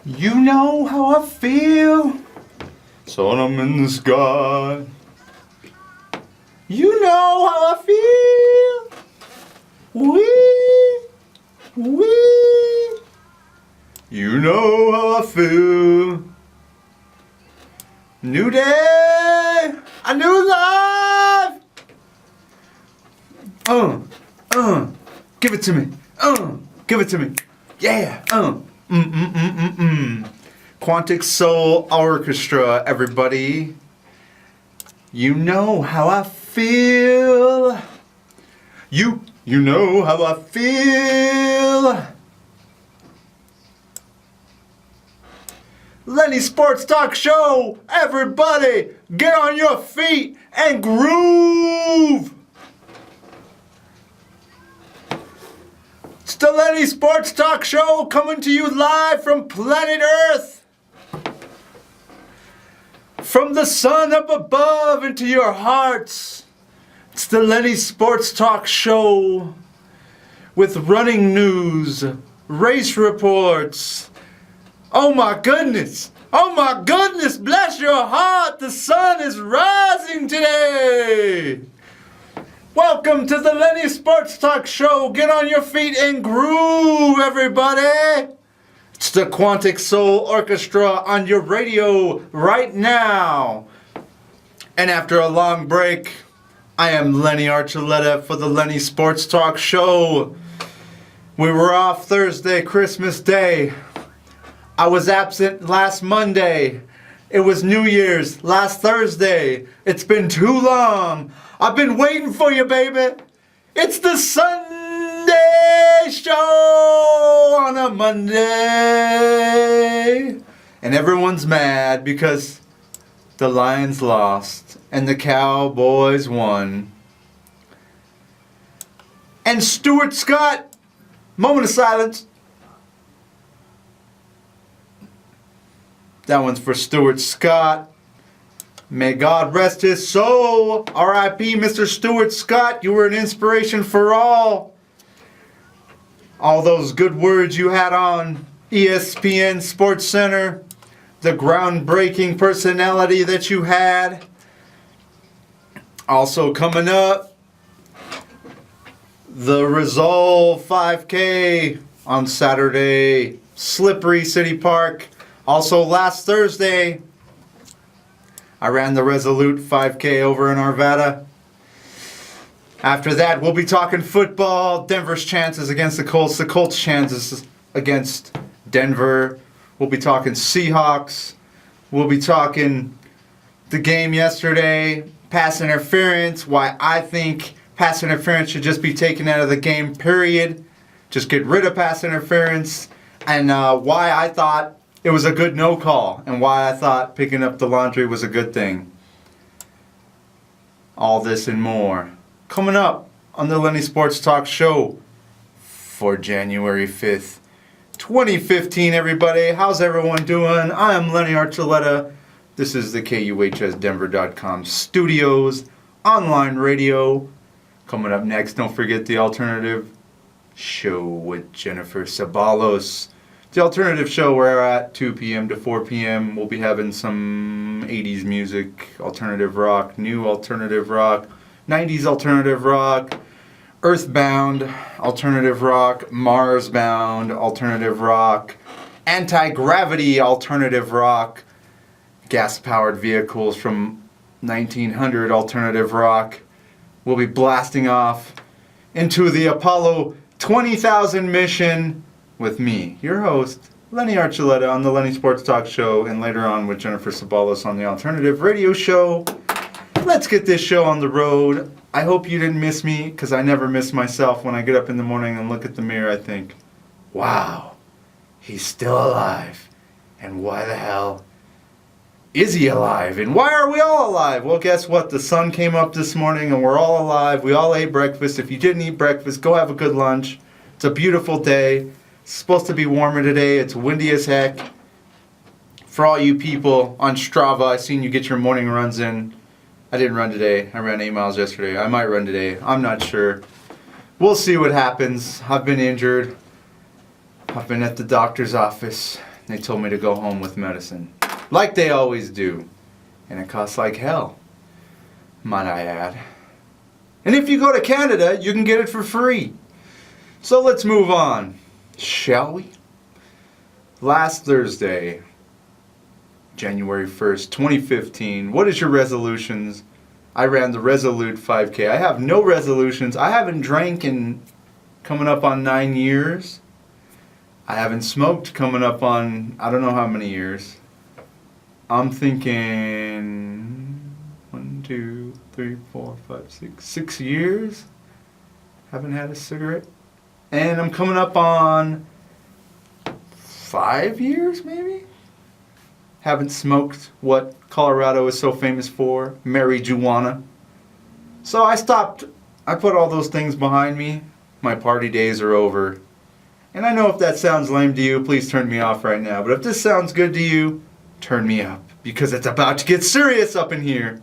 You know how I feel. Sun I'm in the sky. You know how I feel. Wee. You know how I feel. New day, a new life. Give it to me. Give it to me. Yeah. Quantic Soul Orchestra, everybody. You know how I feel. You know how I feel. Lenny Sports Talk Show, everybody, get on your feet and groove. It's the Lenny Sports Talk Show coming to you live from planet Earth. From the sun up above into your hearts. It's the Lenny Sports Talk Show with running news, race reports. Oh my goodness! Oh my goodness! Bless your heart! The sun is rising today! Welcome to the Lenny Sports Talk Show. Get on your feet and groove, everybody! It's the Quantic Soul Orchestra on your radio right now. And after a long break, I am Lenny Archuleta for the Lenny Sports Talk Show. We were off Thursday, Christmas Day. I was absent last Monday. It was New Year's last Thursday. It's been too long. I've been waiting for you, baby. It's the Sunday show on a Monday. And everyone's mad because the Lions lost and the Cowboys won. And Stuart Scott, moment of silence. That one's for Stuart Scott. May God rest his soul. R.I.P. Mr. Stuart Scott. You were an inspiration for all. All those good words you had on ESPN Sports Center. The groundbreaking personality that you had. Also coming up, the Resolve 5K on Saturday. Slippery City Park. Also last Thursday, I ran the Resolute 5K over in Arvada. After that, we'll be talking football, Denver's chances against the Colts' chances against Denver. We'll be talking Seahawks. We'll be talking the game yesterday, pass interference, why I think pass interference should just be taken out of the game, period. Just get rid of pass interference, and why I thought it was a good no call, and why I thought picking up the laundry was a good thing. All this and more coming up on the Lenny Sports Talk Show for January 5th, 2015, everybody. How's everyone doing? I am Lenny Archuleta. This is the KUHSdenver.com studios, online radio. Coming up next, don't forget the Alternative Show with Jennifer Sabalos. The Alternative Show, where at 2 p.m. to 4 p.m. we'll be having some 80s music, alternative rock, new alternative rock, 90s alternative rock, Earthbound alternative rock, Marsbound alternative rock, anti-gravity alternative rock, gas-powered vehicles from 1900 alternative rock. We'll be blasting off into the Apollo 20,000 mission with me, your host, Lenny Archuleta, on the Lenny Sports Talk Show, and later on with Jennifer Sabalos on the Alternative Radio Show. Let's get this show on the road. I hope you didn't miss me, because I never miss myself. When I get up in the morning and look at the mirror, I think, wow, he's still alive. And why the hell is he alive? And why are we all alive? Well, guess what? The sun came up this morning and we're all alive. We all ate breakfast. If you didn't eat breakfast, go have a good lunch. It's a beautiful day. It's supposed to be warmer today. It's windy as heck. For all you people on Strava, I seen you get your morning runs in. I didn't run today. I ran 8 miles yesterday. I might run today. I'm not sure. We'll see what happens. I've been injured. I've been at the doctor's office. They told me to go home with medicine. Like they always do. And it costs like hell, might I add. And if you go to Canada, you can get it for free. So let's move on, shall we? Last Thursday, January 1st, 2015. What is your resolutions? I ran the Resolute 5K. I have no resolutions. I haven't drank in coming up on 9 years. I haven't smoked coming up on I don't know how many years. I'm thinking 1, 2, 3, 4, 5, 6 years. Haven't had a cigarette. And I'm coming up on 5 years maybe. Haven't smoked what Colorado is so famous for, marijuana. So I stopped. I put all those things behind me. My party days are over. And I know if that sounds lame to you, please turn me off right now. But if this sounds good to you, turn me up. Because it's about to get serious up in here.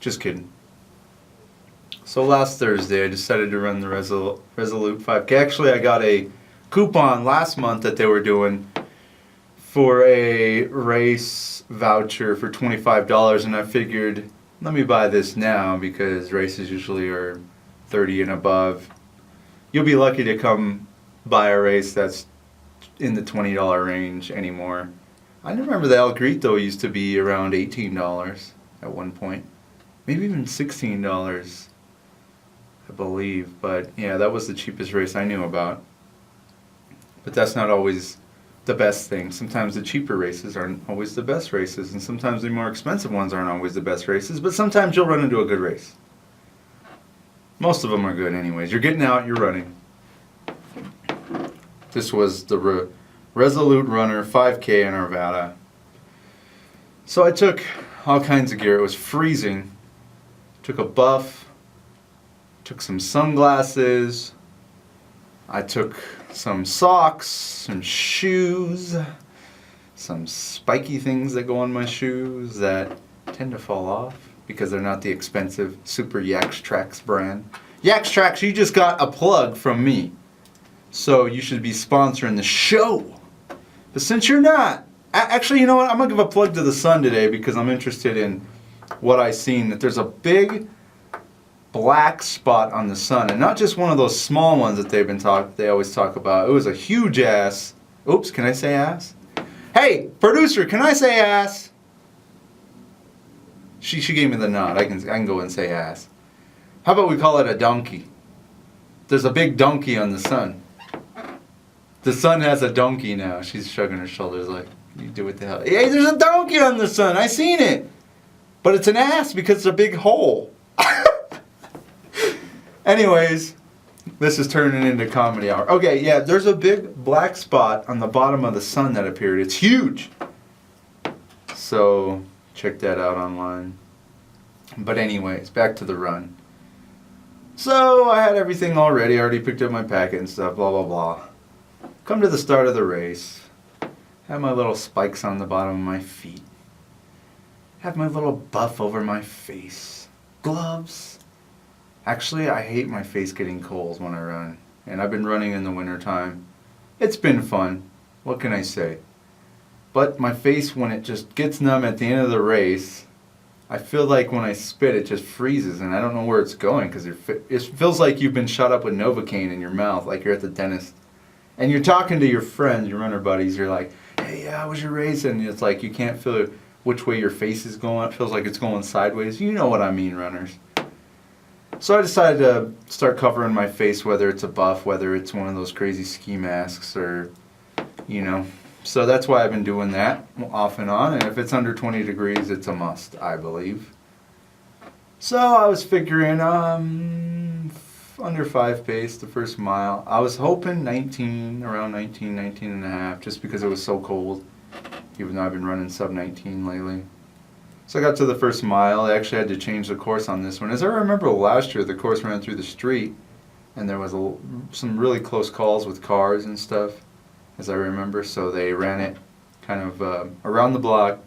Just kidding. So last Thursday, I decided to run the Resolute 5K. Actually, I got a coupon last month that they were doing for a race voucher for $25. And I figured, let me buy this now because races usually are 30 and above. You'll be lucky to come buy a race that's in the $20 range anymore. I remember the El Grito used to be around $18 at one point. Maybe even $16, I believe. But yeah, that was the cheapest race I knew about. But that's not always the best thing. Sometimes the cheaper races aren't always the best races, and sometimes the more expensive ones aren't always the best races, but sometimes you'll run into a good race. Most of them are good anyways. You're getting out, you're running. This was the Resolute Runner 5K in Arvada. So I took all kinds of gear. It was freezing. Took a buff. Took some sunglasses. I took some socks, some shoes, some spiky things that go on my shoes that tend to fall off because they're not the expensive Super Yax Trax brand. Yax Trax, you just got a plug from me. So you should be sponsoring the show. But since you're not, actually, you know what? I'm going to give a plug to the Sun today because I'm interested in what I've seen. That there's a big black spot on the Sun. And not just one of those small ones that they always talk about. It was a huge ass. Oops, can I say ass? Hey, producer, can I say ass? She gave me the nod. I can go and say ass. How about we call it a donkey? There's a big donkey on the Sun. The Sun has a donkey now. She's shrugging her shoulders like, you do what the hell. Hey, there's a donkey on the Sun. I seen it. But it's an ass because it's a big hole. Anyways, this is turning into comedy hour. Okay, yeah, there's a big black spot on the bottom of the Sun that appeared. It's huge. So, check that out online. But anyways, back to the run. So, I had everything all ready. I already picked up my packet and stuff, blah, blah, blah. Come to the start of the race. Have my little spikes on the bottom of my feet. Have my little buff over my face. Gloves. Actually, I hate my face getting cold when I run. And I've been running in the wintertime. It's been fun. What can I say? But my face, when it just gets numb at the end of the race, I feel like when I spit, it just freezes. And I don't know where it's going because it feels like you've been shot up with Novocaine in your mouth, like you're at the dentist. And you're talking to your friends, your runner buddies. You're like, hey, how was your race? And it's like you can't feel which way your face is going. It feels like it's going sideways. You know what I mean, runners. So I decided to start covering my face, whether it's a buff, whether it's one of those crazy ski masks or, you know. So that's why I've been doing that off and on. And if it's under 20 degrees, it's a must, I believe. So I was figuring under 5 pace the first mile. I was hoping around 19 and a half, just because it was so cold, even though I've been running sub 19 lately. So I got to the first mile. I actually had to change the course on this one. As I remember last year, the course ran through the street, and there was some really close calls with cars and stuff, as I remember. So they ran it kind of around the block,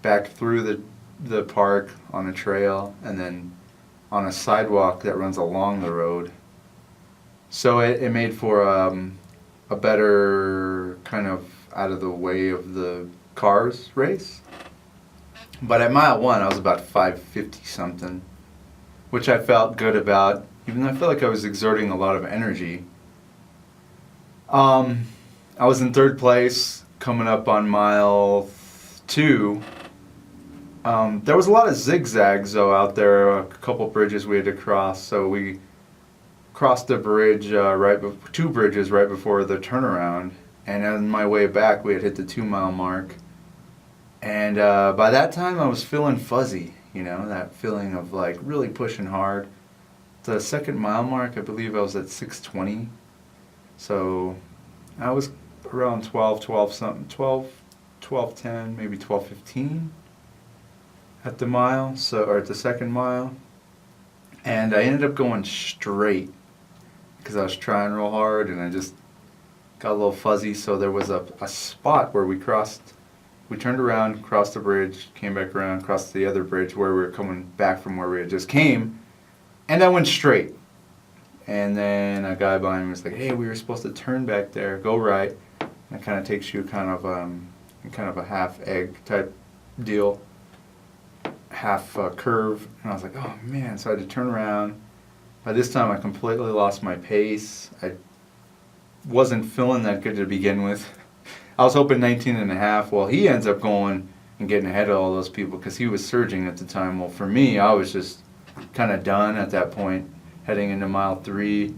back through the park on a trail, and then on a sidewalk that runs along the road. So it made for a better kind of out of the way of the cars race. But at mile 1, I was about 5:50 something, which I felt good about, even though I felt like I was exerting a lot of energy. I was in 3rd place coming up on mile 2. There was a lot of zigzags though out there, a couple bridges we had to cross, so we crossed the bridge, 2 bridges right before the turnaround, and on my way back we had hit the 2-mile mark, and by that time I was feeling fuzzy, that feeling of like really pushing hard. The 2nd mile mark, I believe I was at 6:20, so I was around 12:10, maybe 12:15 at the mile, or at the 2nd mile, and I ended up going straight because I was trying real hard and I just got a little fuzzy. So there was a spot where we turned around, crossed the bridge, came back around, crossed the other bridge where we were coming back from where we had just came, and I went straight. And then a guy behind me was like, "Hey, we were supposed to turn back there, go right." And it kind of takes you kind of a half egg type deal, half curve, and I was like, "Oh man!" So I had to turn around. By this time, I completely lost my pace. I wasn't feeling that good to begin with. I was hoping 19 and a half. Well, he ends up going and getting ahead of all those people because he was surging at the time. Well, for me, I was just kind of done at that point, heading into mile 3.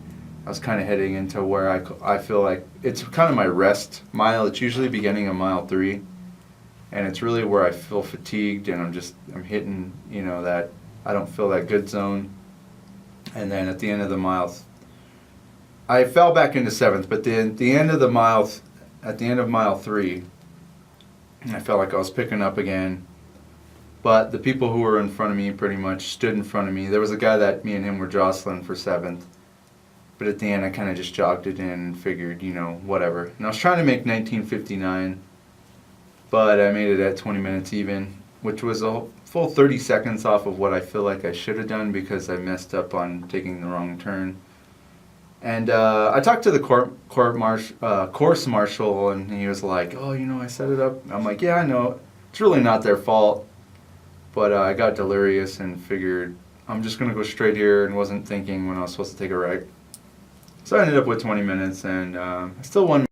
I was kind of heading into where I feel like it's kind of my rest mile. It's usually beginning of mile 3. And it's really where I feel fatigued and I'm hitting, that I don't feel that good zone. And then at the end of the mile, I fell back into 7th, but at the end of mile 3, I felt like I was picking up again. But the people who were in front of me pretty much stood in front of me. There was a guy that me and him were jostling for 7th. But at the end, I kind of just jogged it in and figured, whatever. And I was trying to make 19:59. But I made it at 20 minutes even, which was a full 30 seconds off of what I feel like I should have done because I messed up on taking the wrong turn. And I talked to the course marshal, and he was like, "Oh, I set it up." I'm like, "Yeah, I know. It's really not their fault." But I got delirious and figured I'm just going to go straight here and wasn't thinking when I was supposed to take a right. So I ended up with 20 minutes, and I still won.